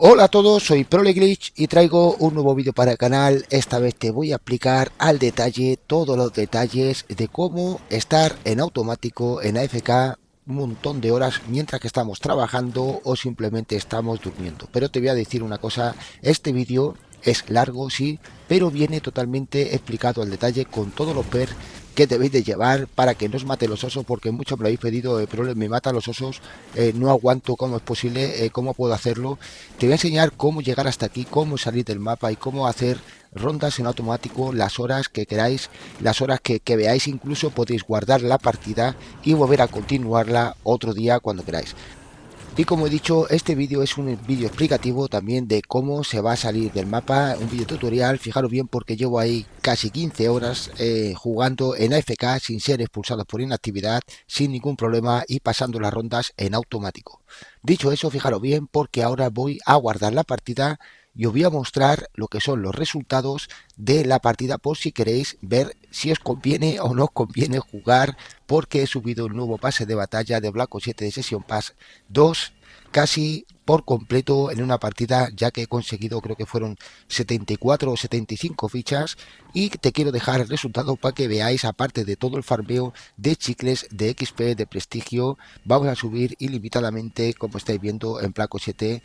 Hola a todos, soy ProleGlitch y traigo un nuevo vídeo para el canal. Esta vez te voy a explicar al detalle todos los detalles de cómo estar en automático en AFK un montón de horas mientras que estamos trabajando o simplemente estamos durmiendo. Pero te voy a decir una cosa, este vídeo es largo, sí, pero viene totalmente explicado al detalle con todos los perks que debéis de llevar para que no os mate los osos, porque muchos me lo habéis pedido, pero me matan los osos, no aguanto, cómo es posible, cómo puedo hacerlo. Te voy a enseñar cómo llegar hasta aquí, cómo salir del mapa y cómo hacer rondas en automático las horas que queráis, las horas que veáis. Incluso podéis guardar la partida y volver a continuarla otro día cuando queráis. Y como he dicho, este vídeo es un vídeo explicativo también de cómo se va a salir del mapa, un vídeo tutorial. Fijaros bien, porque llevo ahí casi 15 horas jugando en AFK sin ser expulsado por inactividad, sin ningún problema y pasando las rondas en automático. Dicho eso, fijaros bien, porque ahora voy a guardar la partida y os voy a mostrar lo que son los resultados de la partida, por si queréis ver si os conviene o no os conviene jugar, porque he subido el nuevo pase de batalla de Black Ops 7 de Season Pass 2 casi por completo en una partida, ya que he conseguido, creo que fueron 74 o 75 fichas, y te quiero dejar el resultado para que veáis. Aparte de todo el farmeo de chicles, de XP, de prestigio, vamos a subir ilimitadamente, como estáis viendo en Black Ops 7.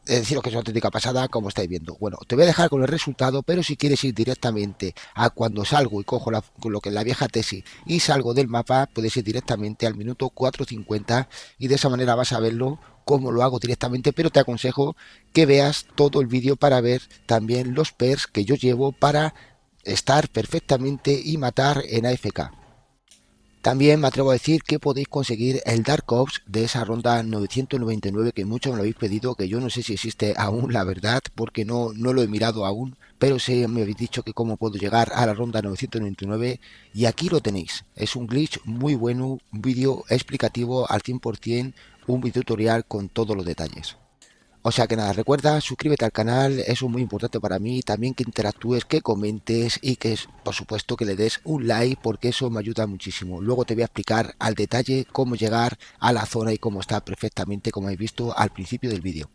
Deciros que es una auténtica pasada, como estáis viendo. Bueno, te voy a dejar con el resultado, pero si quieres ir directamente a cuando salgo y cojo lo que es la vieja tesis y salgo del mapa, puedes ir directamente al minuto 4:50 y de esa manera vas a verlo cómo lo hago directamente. Pero te aconsejo que veas todo el vídeo para ver también los perks que yo llevo para estar perfectamente y matar en AFK. También me atrevo a decir que podéis conseguir el Dark Ops de esa ronda 999, que muchos me lo habéis pedido, que yo no sé si existe aún, la verdad, porque no lo he mirado aún, pero sí me habéis dicho que cómo puedo llegar a la ronda 999 y aquí lo tenéis. Es un glitch muy bueno, un vídeo explicativo al 100%, un video tutorial con todos los detalles. O sea que nada, recuerda, suscríbete al canal, eso es muy importante para mí, también que interactúes, que comentes y que por supuesto que le des un like, porque eso me ayuda muchísimo. Luego te voy a explicar al detalle cómo llegar a la zona y cómo está perfectamente, como habéis visto al principio del vídeo.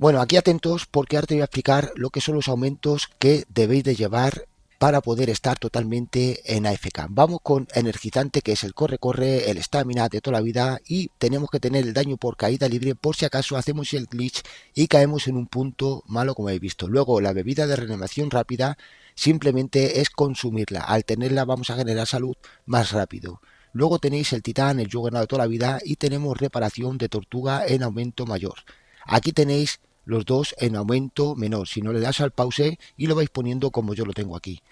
Bueno, aquí atentos, porque ahora te voy a explicar lo que son los aumentos que debéis de llevar para poder estar totalmente en AFK. Vamos con energizante, que es el corre-corre, el estamina de toda la vida, y tenemos que tener el daño por caída libre por si acaso hacemos el glitch y caemos en un punto malo, como habéis visto. Luego la bebida de reanimación rápida simplemente es consumirla. Al tenerla vamos a generar salud más rápido. Luego tenéis el titán, el juggernaut de toda la vida, y tenemos reparación de tortuga en aumento mayor. Aquí tenéis los dos en aumento menor. Si no le das al pause y lo vais poniendo como yo lo tengo aquí.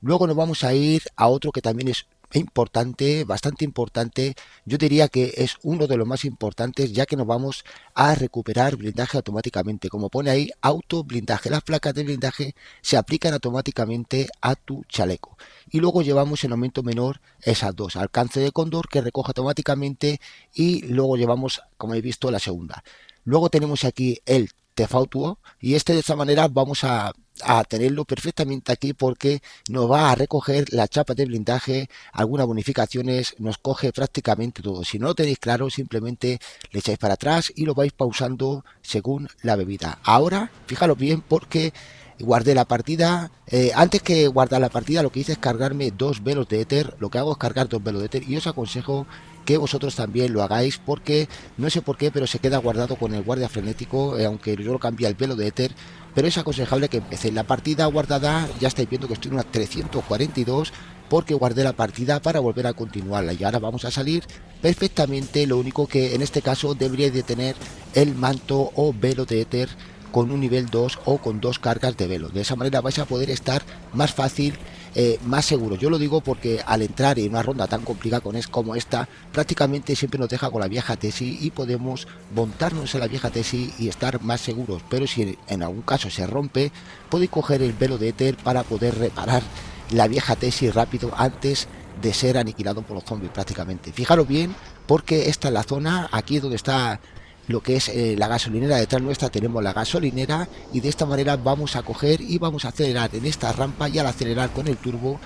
Luego nos vamos a ir a otro que también es importante, bastante importante. Yo diría que es uno de los más importantes, ya que nos vamos a recuperar blindaje automáticamente. Como pone ahí, auto blindaje. Las placas de blindaje se aplican automáticamente a tu chaleco. Y luego llevamos en aumento menor esas dos. Alcance de cóndor, que recoge automáticamente, y luego llevamos, como he visto, la segunda. Luego tenemos aquí el Tefautuo, y de esta manera vamos a tenerlo perfectamente aquí, porque nos va a recoger la chapa de blindaje, algunas bonificaciones, nos coge prácticamente todo. Si no lo tenéis claro, simplemente le echáis para atrás y lo vais pausando según la bebida. Ahora, fijaros bien, porque guardé la partida. Antes que guardar la partida, lo que hice es cargarme dos velos de éter. Lo que hago es cargar dos velos de éter, y os aconsejo que vosotros también lo hagáis, porque no sé por qué, pero se queda guardado con el guardia frenético, aunque yo lo cambié al velo de éter. Pero es aconsejable que empecéis la partida guardada. Ya estáis viendo que estoy en una 342, porque guardé la partida para volver a continuarla. Y ahora vamos a salir perfectamente. Lo único que en este caso deberíais de tener el manto o velo de éter con un nivel 2 o con 2 cargas de velo. De esa manera vais a poder estar más fácil, más seguro. Yo lo digo porque al entrar en una ronda tan complicada como esta, prácticamente siempre nos deja con la vieja tesis y podemos montarnos en la vieja tesis y estar más seguros. Pero si en algún caso se rompe, podéis coger el velo de éter para poder reparar la vieja tesis rápido antes de ser aniquilado por los zombies prácticamente. Fijaros bien, porque esta es la zona, aquí es donde está lo que es la gasolinera. Detrás nuestra tenemos la gasolinera y de esta manera vamos a coger y vamos a acelerar en esta rampa, y al acelerar con el turbo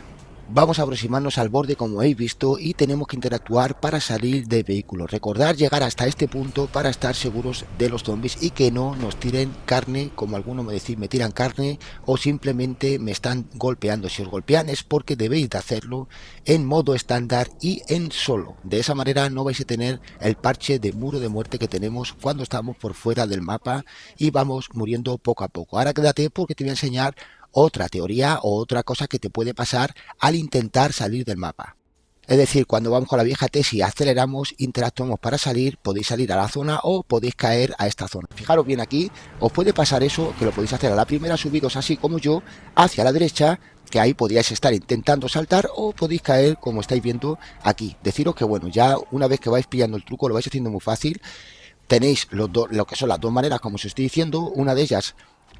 vamos a aproximarnos al borde como habéis visto y tenemos que interactuar para salir del vehículo. Recordad llegar hasta este punto para estar seguros de los zombies y que no nos tiren carne, como algunos me decís, me tiran carne o simplemente me están golpeando. Si os golpean es porque debéis de hacerlo en modo estándar y en solo. De esa manera no vais a tener el parche de muro de muerte que tenemos cuando estamos por fuera del mapa y vamos muriendo poco a poco. Ahora quédate porque te voy a enseñar otra teoría o otra cosa que te puede pasar al intentar salir del mapa. Es decir, cuando vamos con la vieja tesis, aceleramos, interactuamos para salir, podéis salir a la zona o podéis caer a esta zona. Fijaros bien aquí, os puede pasar eso, que lo podéis hacer a la primera, subiros así como yo, hacia la derecha, que ahí podríais estar intentando saltar, o podéis caer como estáis viendo aquí. Deciros que bueno, ya una vez que vais pillando el truco lo vais haciendo muy fácil. Tenéis lo que son las dos maneras, como os estoy diciendo. Una de ellas,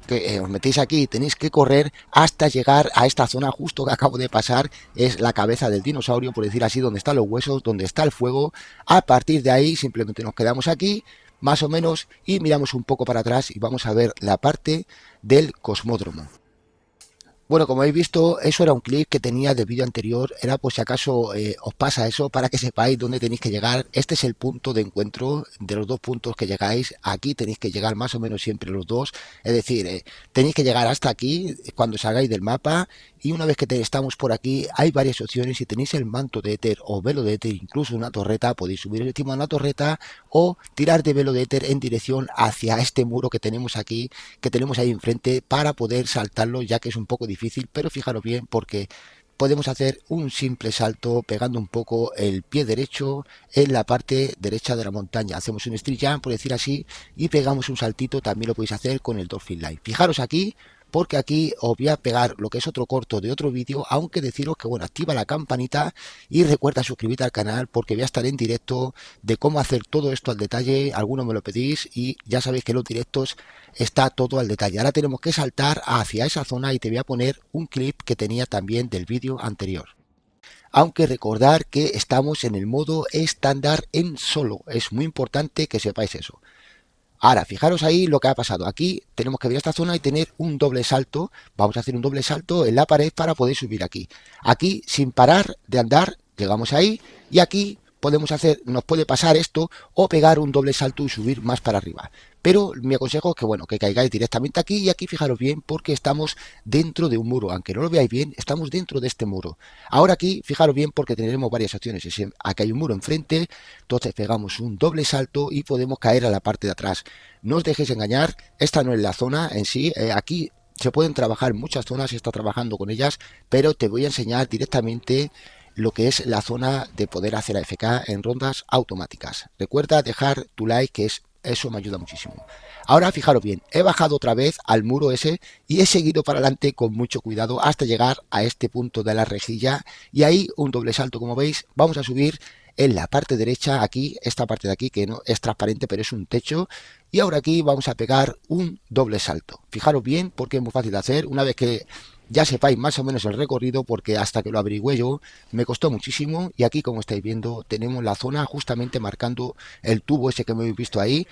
que os metéis aquí y tenéis que correr hasta llegar a esta zona justo que acabo de pasar, es la cabeza del dinosaurio, por decir así, donde están los huesos, donde está el fuego. A partir de ahí simplemente nos quedamos aquí, más o menos, y miramos un poco para atrás y vamos a ver la parte del cosmódromo. Bueno, como habéis visto, eso era un clip que tenía del vídeo anterior. Era por si acaso os pasa eso, para que sepáis dónde tenéis que llegar. Este es el punto de encuentro de los dos puntos que llegáis. Aquí tenéis que llegar más o menos siempre los dos. Es decir, tenéis que llegar hasta aquí cuando salgáis del mapa. Y una vez que estamos por aquí, hay varias opciones. Si tenéis el manto de éter o velo de éter, incluso una torreta, podéis subir encima de una torreta o tirar de velo de éter en dirección hacia este muro que tenemos aquí, que tenemos ahí enfrente, para poder saltarlo, ya que es un poco difícil. Pero fijaros bien, porque podemos hacer un simple salto pegando un poco el pie derecho en la parte derecha de la montaña. Hacemos un street jump, por decir así, y pegamos un saltito. También lo podéis hacer con el Dolphin Life. Fijaros aquí, porque aquí os voy a pegar lo que es otro corto de otro vídeo, aunque deciros que bueno, activa la campanita y recuerda suscribirte al canal, porque voy a estar en directo de cómo hacer todo esto al detalle. Algunos me lo pedís y ya sabéis que en los directos está todo al detalle. Ahora tenemos que saltar hacia esa zona y te voy a poner un clip que tenía también del vídeo anterior. Aunque recordar que estamos en el modo estándar en solo, es muy importante que sepáis eso. Ahora, fijaros ahí lo que ha pasado. Aquí tenemos que ver esta zona y tener un doble salto. Vamos a hacer un doble salto en la pared para poder subir aquí. Aquí, sin parar de andar, llegamos ahí y aquí podemos hacer, nos puede pasar esto o pegar un doble salto y subir más para arriba. Pero mi consejo es que bueno, que caigáis directamente aquí, y aquí fijaros bien porque estamos dentro de un muro. Aunque no lo veáis bien, estamos dentro de este muro. Ahora aquí, fijaros bien porque tendremos varias opciones. Aquí hay un muro enfrente, entonces pegamos un doble salto y podemos caer a la parte de atrás. No os dejéis engañar, esta no es la zona en sí. Aquí se pueden trabajar muchas zonas, se está trabajando con ellas, pero te voy a enseñar directamente lo que es la zona de poder hacer AFK en rondas automáticas. Recuerda dejar tu like, que eso me ayuda muchísimo. Ahora fijaros bien, he bajado otra vez al muro ese y he seguido para adelante con mucho cuidado hasta llegar a este punto de la rejilla, y ahí un doble salto. Como veis, vamos a subir en la parte derecha, aquí, esta parte de aquí que no es transparente pero es un techo, y ahora aquí vamos a pegar un doble salto. Fijaros bien porque es muy fácil de hacer. Una vez que ya sepáis más o menos el recorrido, porque hasta que lo averigüé yo me costó muchísimo. Y aquí, como estáis viendo, tenemos la zona justamente marcando el tubo ese que me habéis visto ahí.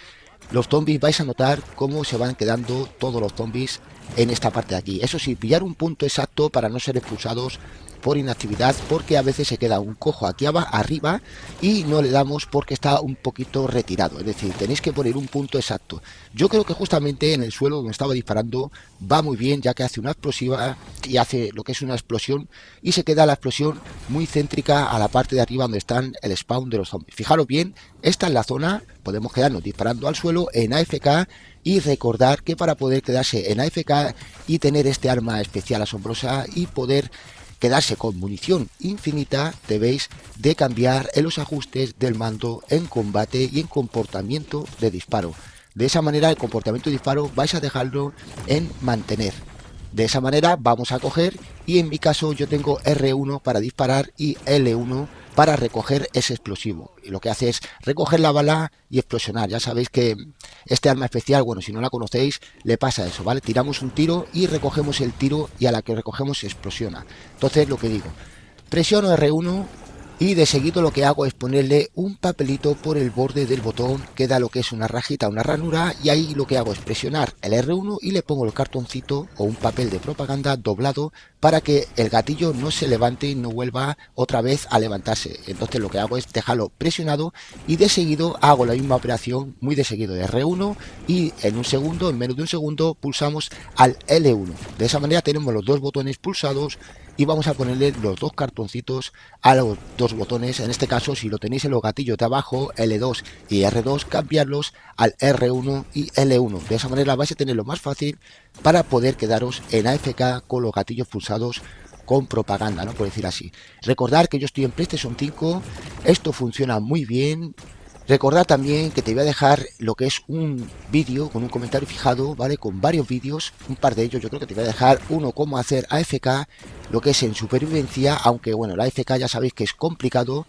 Los zombies, vais a notar cómo se van quedando todos los zombies en esta parte de aquí. Eso sí, pillar un punto exacto para no ser expulsados por inactividad, porque a veces se queda un cojo aquí arriba y no le damos porque está un poquito retirado. Es decir, tenéis que poner un punto exacto. Yo creo que justamente en el suelo donde estaba disparando va muy bien, ya que hace una explosiva y hace lo que es una explosión, y se queda la explosión muy céntrica a la parte de arriba donde están el spawn de los zombies. Fijaros bien, esta es la zona. Podemos quedarnos disparando al suelo en AFK, y recordar que para poder quedarse en AFK y tener este arma especial asombrosa y poder quedarse con munición infinita, debéis de cambiar en los ajustes del mando en combate y en comportamiento de disparo. De esa manera el comportamiento de disparo vais a dejarlo en mantener. De esa manera vamos a coger, y en mi caso yo tengo R1 para disparar y L1 para recoger ese explosivo. Y lo que hace es recoger la bala y explosionar. Ya sabéis que este arma especial, bueno, si no la conocéis, le pasa eso, ¿vale? Tiramos un tiro y recogemos el tiro, y a la que recogemos se explosiona. Entonces, lo que digo, presiono R1 y de seguido lo que hago es ponerle un papelito por el borde del botón que da lo que es una rajita, una ranura, y ahí lo que hago es presionar el R1 y le pongo el cartoncito o un papel de propaganda doblado para que el gatillo no se levante y no vuelva otra vez a levantarse. Entonces lo que hago es dejarlo presionado y de seguido hago la misma operación muy de seguido de R1, y en un segundo, en menos de un segundo, pulsamos al L1. De esa manera tenemos los dos botones pulsados y vamos a ponerle los dos cartoncitos a los dos botones. En este caso, si lo tenéis en los gatillos de abajo, L2 y R2, cambiarlos al R1 y L1. De esa manera vais a tener lo más fácil para poder quedaros en AFK con los gatillos pulsados con propaganda, ¿no? Por decir así. Recordad que yo estoy en PlayStation 5, esto funciona muy bien. Recordad también que te voy a dejar lo que es un vídeo con un comentario fijado, ¿vale? Con varios vídeos, un par de ellos. Yo creo que te voy a dejar uno cómo hacer AFK, lo que es en supervivencia, aunque bueno, la AFK ya sabéis que es complicado,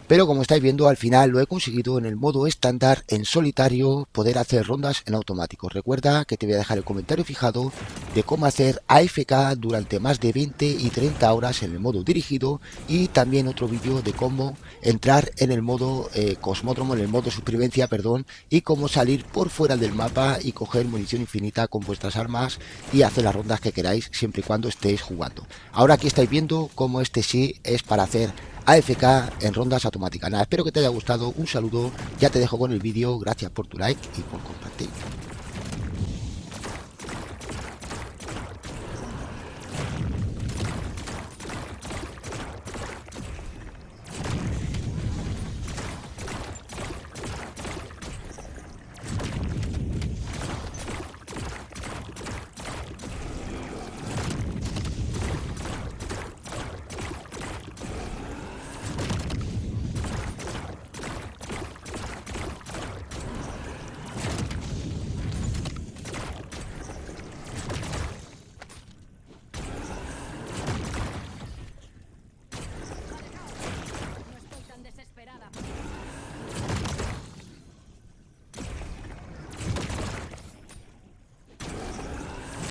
pero como estáis viendo, al final lo he conseguido en el modo estándar, en solitario, poder hacer rondas en automático. Recuerda que te voy a dejar el comentario fijado de cómo hacer AFK durante más de 20 y 30 horas en el modo dirigido, y también otro vídeo de cómo entrar en el modo cosmódromo, en el modo supervivencia, perdón, y cómo salir por fuera del mapa y coger munición infinita con vuestras armas y hacer las rondas que queráis siempre y cuando estéis jugando. Ahora aquí estáis viendo cómo este sí es para hacer AFK en rondas automáticas. Nada, espero que te haya gustado, un saludo, ya te dejo con el vídeo, gracias por tu like y por compartir.